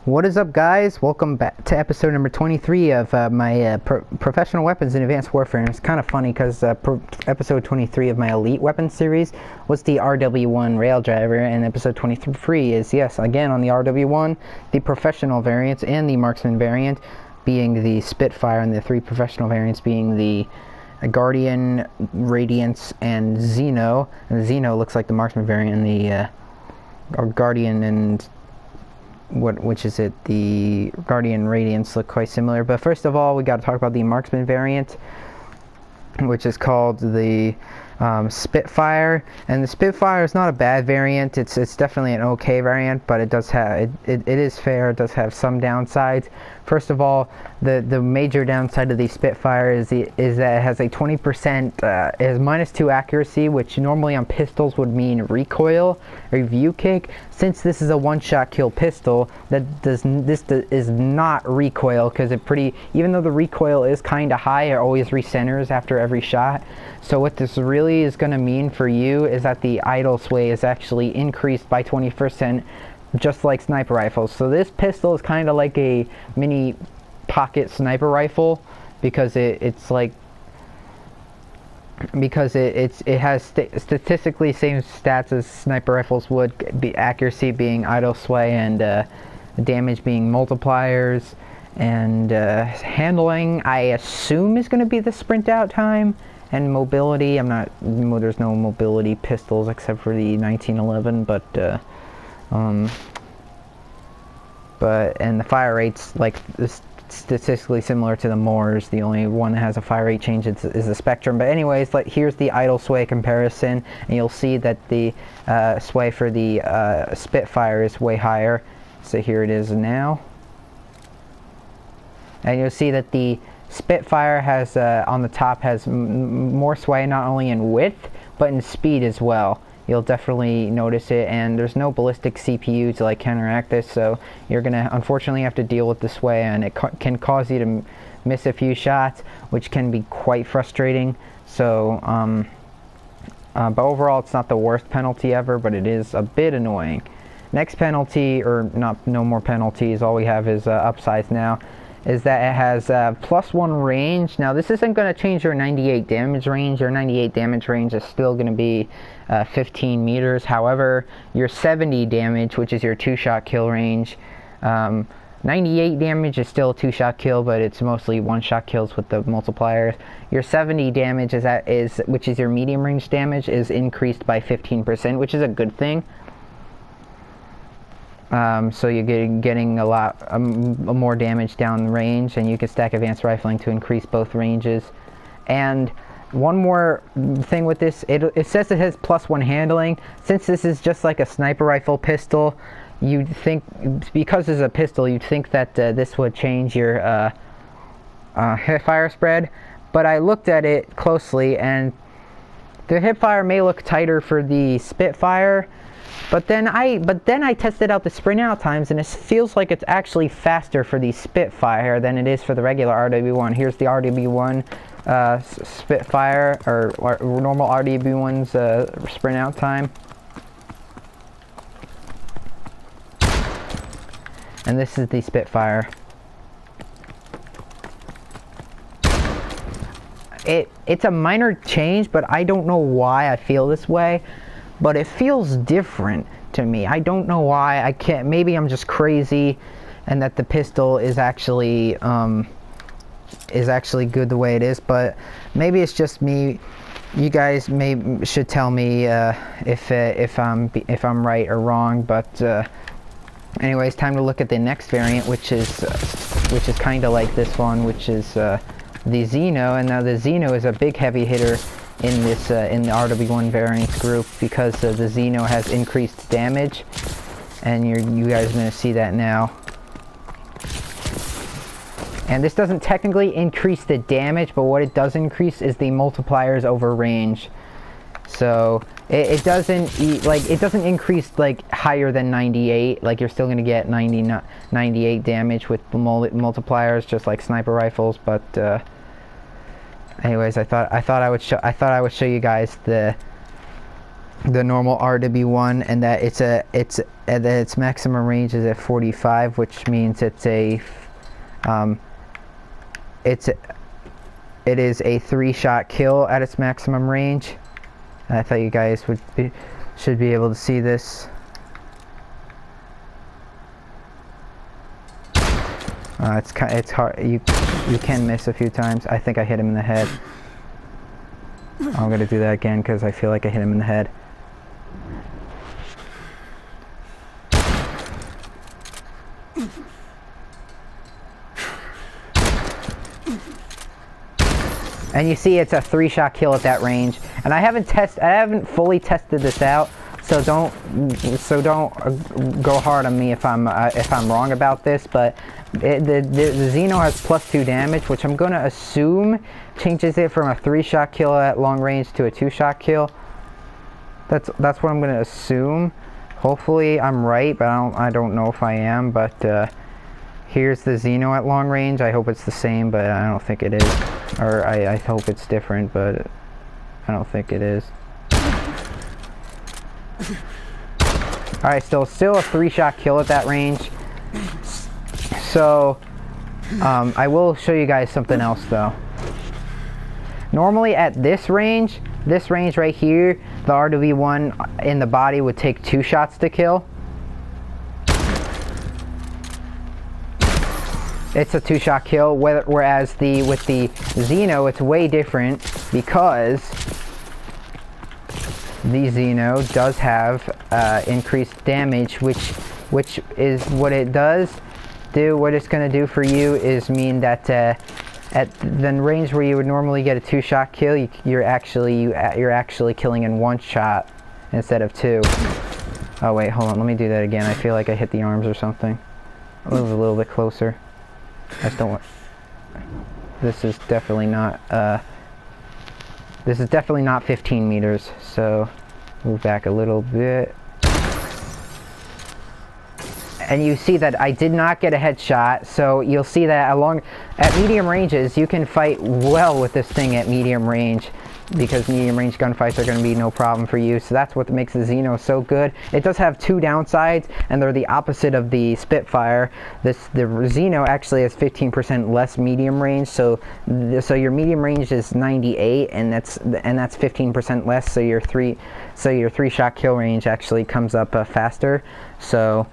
What is up, guys? Welcome back to episode number 23 of my professional weapons in advanced warfare. And it's kind of funny because episode 23 of my elite weapons series was the RW1 rail driver, and episode 23 is, yes, again on the RW1, the professional variant and the marksman variant being the Spitfire, and the three professional variants being the Guardian, Radiance, and Xeno. And Xeno looks like the marksman variant, and the Guardian and which is it? The Guardian Radiance look quite similar. But first of all, we got to talk about the marksman variant, which is called the Spitfire. And the Spitfire is not a bad variant. It's definitely an okay variant, but it does have it is fair. It does have some downsides. First of all, the major downside of the Spitfire is that it has a 20% it has -2 accuracy, which normally on pistols would mean recoil or view kick. Since this is a one-shot kill pistol, this is not recoil, because even though the recoil is kind of high, it always recenters after every shot. So what this really is going to mean for you is that the idle sway is actually increased by 20%, just like sniper rifles. So this pistol is kind of like a mini pocket sniper rifle, because it has statistically same stats as sniper rifles would be: accuracy being idle sway, and damage being multipliers, and handling, I assume, is going to be the sprint out time, and mobility. There's no mobility pistols except for the 1911, and the fire rate's like statistically similar to the Moors. The only one that has a fire rate change is the Spectrum. But anyways, here's the idle sway comparison, and you'll see that the sway for the Spitfire is way higher. So here it is now, and you'll see that the Spitfire has on the top has more sway, not only in width but in speed as well. You'll definitely notice it, and there's no ballistic CPU to counteract this, so you're gonna unfortunately have to deal with the sway, and it can cause you to miss a few shots, which can be quite frustrating. So but overall, it's not the worst penalty ever, but it is a bit annoying. Next penalty, or no more penalties, all we have is upsides now, is that it has +1 range. Now this isn't going to change your 98 damage range. Your 98 damage range is still going to be 15 meters. However, your 70 damage, which is your 2-shot kill range, 98 damage is still a 2-shot kill, but it's mostly 1-shot kills with the multipliers. Your 70 damage which is your medium range damage, is increased by 15%, which is a good thing. So you're getting a lot more damage down the range, and you can stack advanced rifling to increase both ranges. And one more thing with this, it says it has +1 handling. Since this is just like a sniper rifle pistol, you'd think, because it's a pistol, you'd think that this would change your hipfire spread. But I looked at it closely, and the hipfire may look tighter for the Spitfire. But then I tested out the sprint out times, and it feels like it's actually faster for the Spitfire than it is for the regular RW1. Here's the RW1 Spitfire, or normal RW1's sprint out time. And this is the Spitfire. It's a minor change, but I don't know why I feel this way. But it feels different to me. I don't know why. I can't. Maybe I'm just crazy, and that the pistol is actually good the way it is. But maybe it's just me. You guys should tell me if I'm right or wrong. But anyways, time to look at the next variant, which is kind of like this one, which is the Xeno. And now the Xeno is a big heavy hitter in this in the RW1 variants group, because the Xeno has increased damage, and you guys are going to see that now. And this doesn't technically increase the damage, but what it does increase is the multipliers over range. So it doesn't increase higher than 98. You're still going to get 98 damage with multipliers, just like sniper rifles, but anyways, I thought I would show you guys the normal RW1, and that its maximum range is at 45, which means it is a 3-shot kill at its maximum range. I thought you guys should be able to see this. It's hard. You can miss a few times. I think I hit him in the head. I'm gonna do that again because I feel like I hit him in the head. And you see it's a 3-shot kill at that range. And I haven't fully tested this out, so don't go hard on me if I'm wrong about this. But the Xeno has +2 damage, which I'm gonna assume changes it from a 3-shot kill at long range to a 2-shot kill. That's what I'm gonna assume. Hopefully I'm right, but I don't know if I am. But here's the Xeno at long range. I hope it's the same, but I don't think it is. Or I hope it's different, but I don't think it is. Alright, still a 3-shot kill at that range. So, I will show you guys something else though. Normally at this range right here, the RW1 in the body would take 2 shots to kill. It's a 2-shot kill, whereas with the Xeno, it's way different because the Xeno does have increased damage, which is what it does do. What it's going to do for you is mean that at the range where you would normally get a 2-shot kill, you're actually killing in 1 shot instead of 2. Oh wait, hold on, let me do that again. I feel like I hit the arms or something. I'll move a little bit closer. I just don't want... This is definitely not 15 meters, so move back a little bit. And you see that I did not get a headshot, so you'll see that at medium ranges, you can fight well with this thing at medium range, because medium range gunfights are going to be no problem for you. So that's what makes the Xeno so good. It does have 2 downsides, and they're the opposite of the Spitfire. The Xeno actually has 15% less medium range, so your medium range is 98, and that's 15% less. So your 3-shot kill range actually comes up faster. So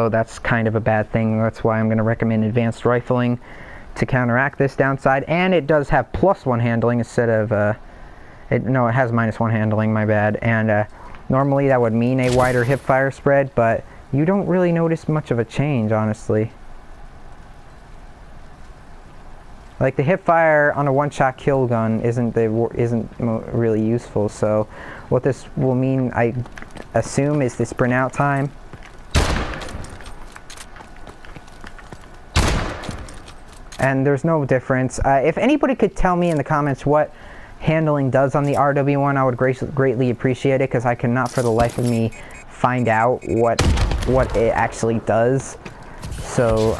that's kind of a bad thing. That's why I'm going to recommend advanced rifling to counteract this downside. And it does have +1 handling instead of it has -1 handling, my bad. And normally that would mean a wider hip fire spread, but you don't really notice much of a change, honestly. Like, the hip fire on a 1-shot kill gun isn't really useful. So what this will mean, I assume, is the sprint out time. And there's no difference. If anybody could tell me in the comments what handling does on the RW1, I would greatly appreciate it, because I cannot for the life of me find out what it actually does. So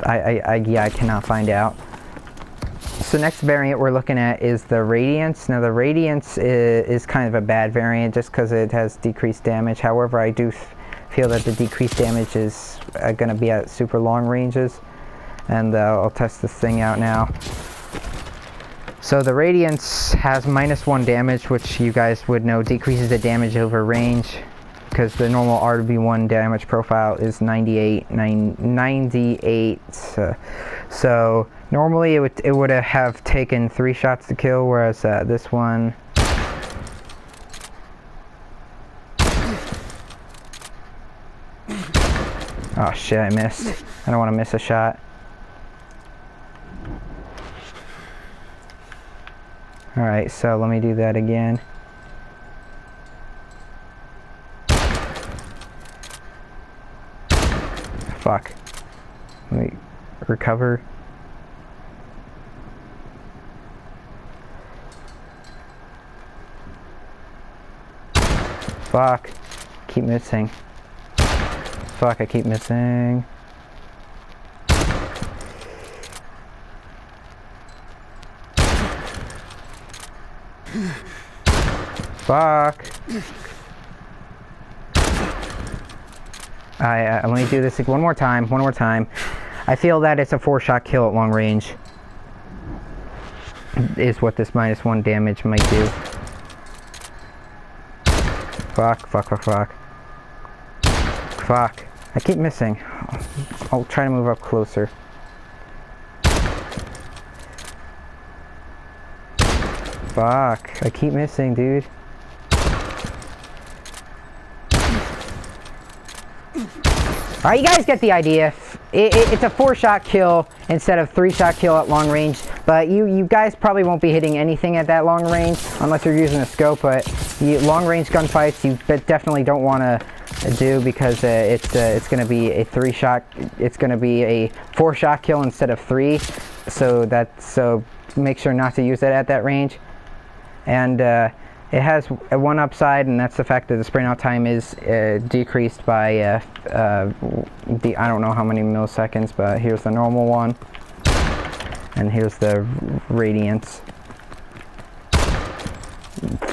I cannot find out. So next variant we're looking at is the Radiance. Now the Radiance is kind of a bad variant just because it has decreased damage. However, I do feel that the decreased damage is going to be at super long ranges. And I'll test this thing out now. So the Radiance has -1 damage, which you guys would know decreases the damage over range, because the normal RW1 damage profile is 98. So normally it would have taken 3 shots to kill, whereas this one... Oh shit, I missed. I don't want to miss a shot. Alright, so let me do that again. Fuck. Let me recover. Fuck. Keep missing. Fuck, I keep missing. Fuck. Let me do this one more time. One more time. I feel that it's a 4-shot kill at long range. Is what this -1 damage might do. Fuck, fuck, fuck, fuck. Fuck. I keep missing. I'll try to move up closer. Fuck. I keep missing, dude. Alright, you guys get the idea. It's a 4-shot kill instead of 3-shot kill at long range. But you guys probably won't be hitting anything at that long range unless you're using a scope. But long range gunfights you definitely don't want to do because it's going to be a 3-shot. It's going to be a 4-shot kill instead of 3. So make sure not to use it at that range. And it has one upside, and that's the fact that the sprint out time is decreased by I don't know how many milliseconds, but here's the normal one, and here's the Radiance.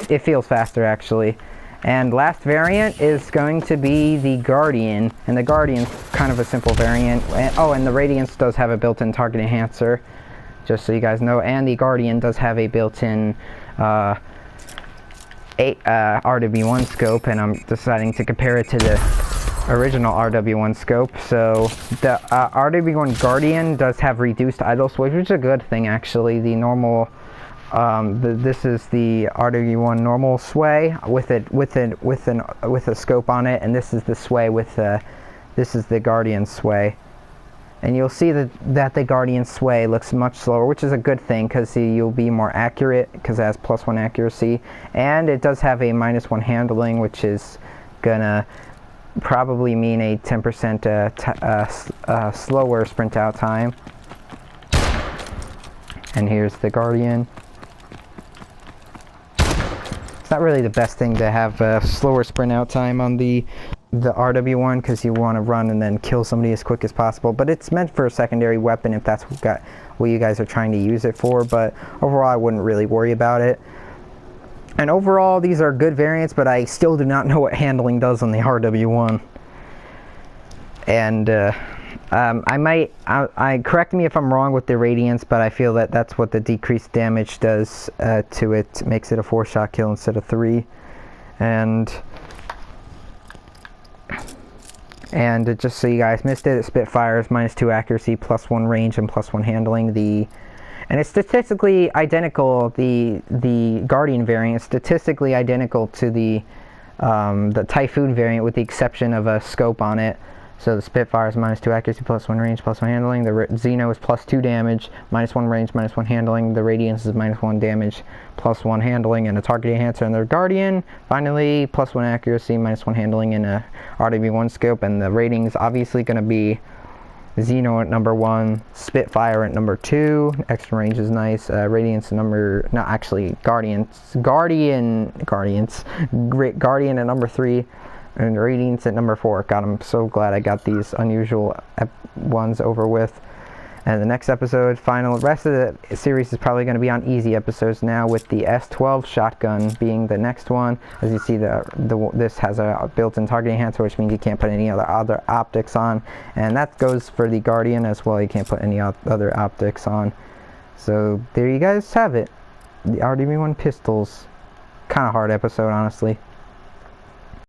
It feels faster actually. And last variant is going to be the Guardian, and the Guardian's kind of a simple variant. And the Radiance does have a built-in target enhancer, just so you guys know, and the Guardian does have a built-in RW1 scope, and I'm deciding to compare it to the original RW1 scope. So the RW1 Guardian does have reduced idle sway, which is a good thing actually. The normal this is the RW1 normal sway with a scope on it, and this is the sway with this is the Guardian sway. And you'll see that the Guardian sway looks much slower, which is a good thing because you'll be more accurate because it has +1 accuracy. And it does have a -1 handling, which is gonna probably mean a 10% slower sprint out time. And here's the Guardian. It's not really the best thing to have a slower sprint out time on the RW1 because you want to run and then kill somebody as quick as possible, but it's meant for a secondary weapon if that's what you guys are trying to use it for. But overall I wouldn't really worry about it. And overall these are good variants, but I still do not know what handling does on the RW1. And I correct me if I'm wrong with the Radiance, but I feel that that's what the decreased damage does to it. It makes it a 4-shot kill instead of 3. And just so you guys missed it, Spitfire is -2 accuracy, +1 range, and +1 handling. And it's statistically identical. The Guardian variant is statistically identical to the Typhoon variant, with the exception of a scope on it. So the Spitfire is -2 accuracy, +1 range, +1 handling. The Xeno is +2 damage, -1 range, -1 handling. The Radiance is -1 damage, +1 handling, and a target enhancer. And the Guardian, finally, +1 accuracy, -1 handling, and a RW1 scope. And the rating is obviously going to be Xeno at number 1, Spitfire at number 2. Extra range is nice. Radiance number, no, actually, Guardian at number 3. And Radiance at number 4. God, I'm so glad I got these unusual ones over with. And the next episode, rest of the series is probably going to be on easy episodes now, with the S12 shotgun being the next one. As you see, this has a built-in target enhancer, which means you can't put any other optics on. And that goes for the Guardian as well. You can't put any other optics on. So there you guys have it. The RW1 pistols. Kind of hard episode, honestly.